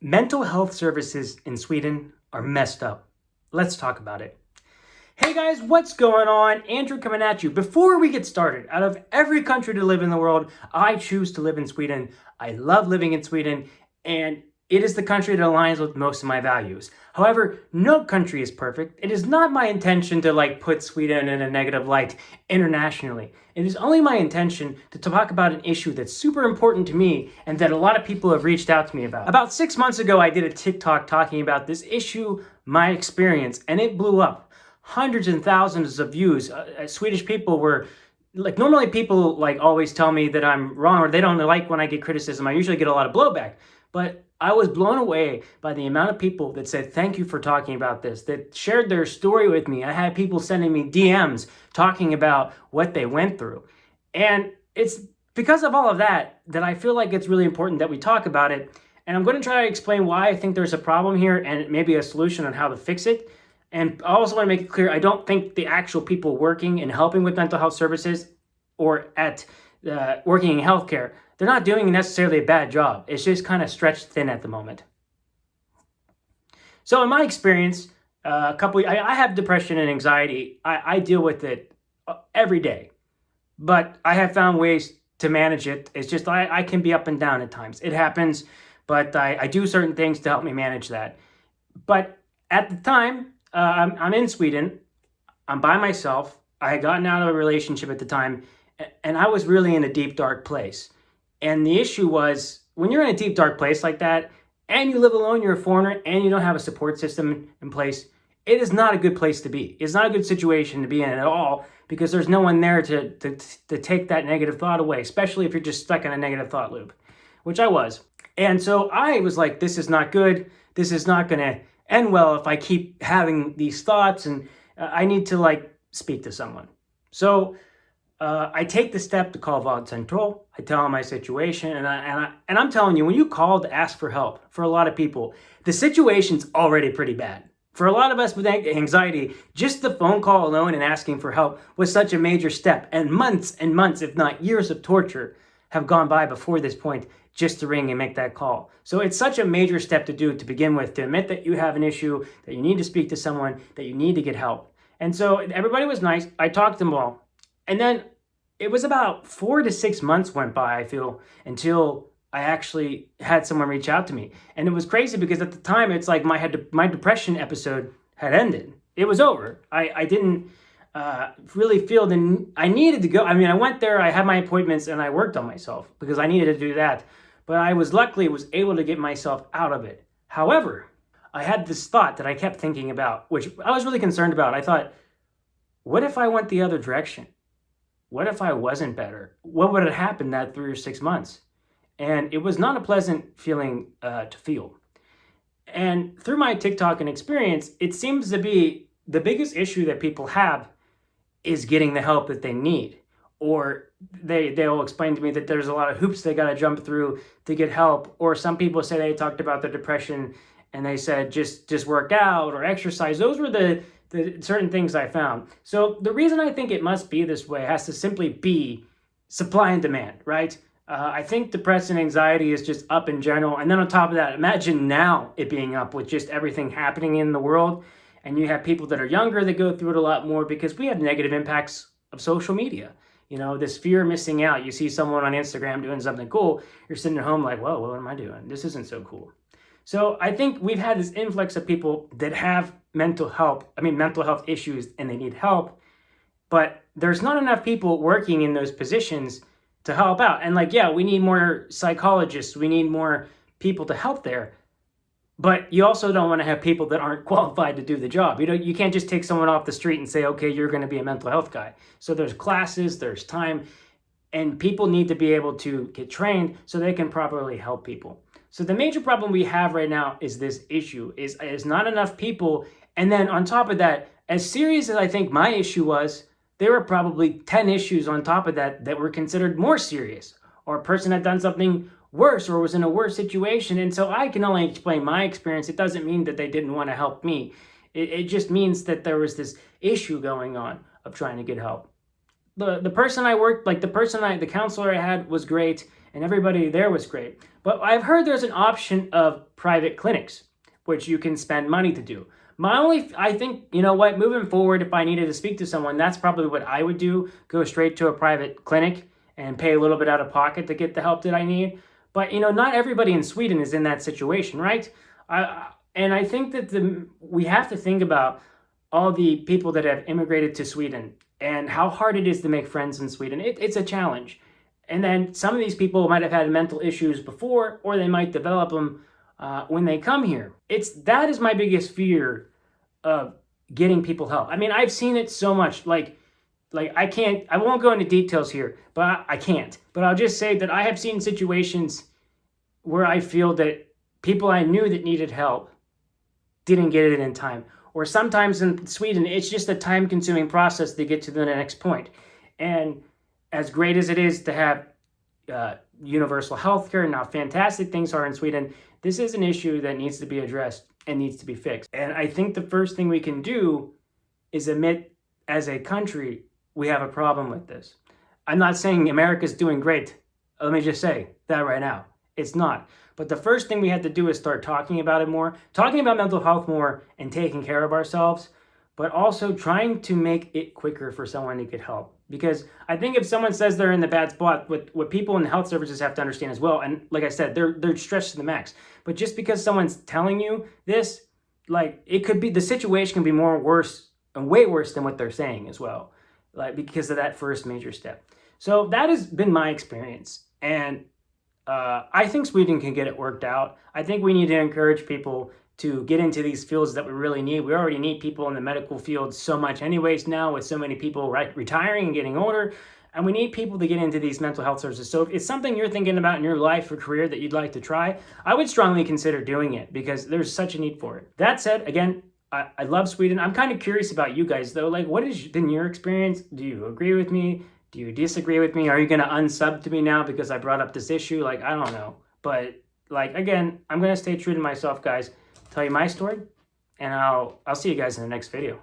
Mental health services in Sweden are messed up. Let's talk about it. Hey guys, what's going on? Andrew coming at you. Before we get started, out of every country to live in the world, I choose to live in Sweden. I love living in Sweden, and it is the country that aligns with most of my values. However, no country is perfect. It is not my intention to put Sweden in a negative light internationally. It is only my intention to talk about an issue that's super important to me and that a lot of people have reached out to me about. About 6 months ago, I did a TikTok talking about this issue, my experience, and it blew up. Hundreds and thousands of views. Swedish people were normally people always tell me that I'm wrong or they don't like when I get criticism. I usually get a lot of blowback, but I was blown away by the amount of people that said, thank you for talking about this, that shared their story with me. I had people sending me DMs talking about what they went through. And it's because of all of that I feel like it's really important that we talk about it. And I'm going to try to explain why I think there's a problem here and maybe a solution on how to fix it. And I also want to make it clear, I don't think the actual people working and helping with mental health services or at working in healthcare, they're not doing necessarily a bad job. It's just kind of stretched thin at the moment. So in my experience, I have depression and anxiety. I deal with it every day, but I have found ways to manage it. It's just I can be up and down at times. It happens, but I do certain things to help me manage that. But at the time, I'm in Sweden. I'm by myself. I had gotten out of a relationship at the time, and I was really in a deep, dark place. And the issue was, when you're in a deep, dark place like that, and you live alone, you're a foreigner, and you don't have a support system in place, it is not a good place to be. It's not a good situation to be in at all, because there's no one there to take that negative thought away, especially if you're just stuck in a negative thought loop, which I was. And so I was like, this is not good. This is not going to end well if I keep having these thoughts, and I need to speak to someone. So I take the step to call Vårdcentralen. I tell them my situation, and I'm telling you, when you call to ask for help, for a lot of people, the situation's already pretty bad. For a lot of us with anxiety, just the phone call alone and asking for help was such a major step, and months, if not years of torture have gone by before this point just to ring and make that call. So it's such a major step to do to begin with, to admit that you have an issue, that you need to speak to someone, that you need to get help. And so everybody was nice. I talked to them all. And then it was about 4 to 6 months went by, I feel, until I actually had someone reach out to me. And it was crazy because at the time, it's like my depression episode had ended. It was over. I didn't really feel I needed to go. I mean, I went there, I had my appointments, and I worked on myself because I needed to do that. But I was able to get myself out of it. However, I had this thought that I kept thinking about, which I was really concerned about. I thought, what if I went the other direction? What if I wasn't better? What would have happened that 3 or 6 months? And it was not a pleasant feeling to feel. And through my TikTok and experience, it seems to be the biggest issue that people have is getting the help that they need. Or they'll explain to me that there's a lot of hoops they got to jump through to get help. Or some people say they talked about their depression and they said just work out or exercise. Those were the certain things I found. So the reason I think it must be this way has to simply be supply and demand, right? I think depression and anxiety is just up in general. And then on top of that, imagine now it being up with just everything happening in the world. And you have people that are younger that go through it a lot more because we have negative impacts of social media. You know, this fear of missing out. You see someone on Instagram doing something cool. You're sitting at home like, whoa, what am I doing? This isn't so cool. So I think we've had this influx of people that have mental health issues and they need help. But there's not enough people working in those positions to help out. And we need more psychologists. We need more people to help there. But you also don't want to have people that aren't qualified to do the job. You can't just take someone off the street and say, okay, you're going to be a mental health guy. So there's classes, there's time, and people need to be able to get trained so they can properly help people. So the major problem we have right now is this issue, is not enough people. And then on top of that, as serious as I think my issue was, there were probably 10 issues on top of that were considered more serious, or a person had done something worse or was in a worse situation. And so I can only explain my experience. It doesn't mean that they didn't want to help me. It just means that there was this issue going on of trying to get help. The person I worked, the counselor I had was great. and everybody there was great. But I've heard there's an option of private clinics, which you can spend money to do. I think, you know what, moving forward, if I needed to speak to someone, that's probably what I would do. Go straight to a private clinic and pay a little bit out of pocket to get the help that I need. But, you know, not everybody in Sweden is in that situation, right? And I think that we have to think about all the people that have immigrated to Sweden and how hard it is to make friends in Sweden. It's a challenge. And then some of these people might have had mental issues before, or they might develop them when they come here. That is my biggest fear of getting people help. I mean, I've seen it so much. Like I won't go into details here, but I can't. But I'll just say that I have seen situations where I feel that people I knew that needed help didn't get it in time. Or sometimes in Sweden, it's just a time-consuming process to get to the next point. And as great as it is to have universal health care and how fantastic things are in Sweden, this is an issue that needs to be addressed and needs to be fixed. And I think the first thing we can do is admit as a country we have a problem with this. I'm not saying America's doing great. Let me just say that right now. It's not. But the first thing we have to do is start talking about it more, talking about mental health more and taking care of ourselves, but also trying to make it quicker for someone to get help. Because I think if someone says they're in the bad spot, what people in the health services have to understand as well, and like I said, they're stressed to the max. But just because someone's telling you this, like it could be, the situation can be worse and way worse than what they're saying as well, like because of that first major step. So that has been my experience. And I think Sweden can get it worked out. I think we need to encourage people to get into these fields that we really need. We already need people in the medical field so much anyways now, with so many people retiring and getting older. And we need people to get into these mental health services. So if it's something you're thinking about in your life or career that you'd like to try, I would strongly consider doing it because there's such a need for it. That said, again, I love Sweden. I'm kind of curious about you guys though. Like, what has been your experience? Do you agree with me? Do you disagree with me? Are you going to unsub to me now because I brought up this issue? Like, I don't know. But, like, again, I'm going to stay true to myself, guys. Tell you my story, and I'll see you guys in the next video.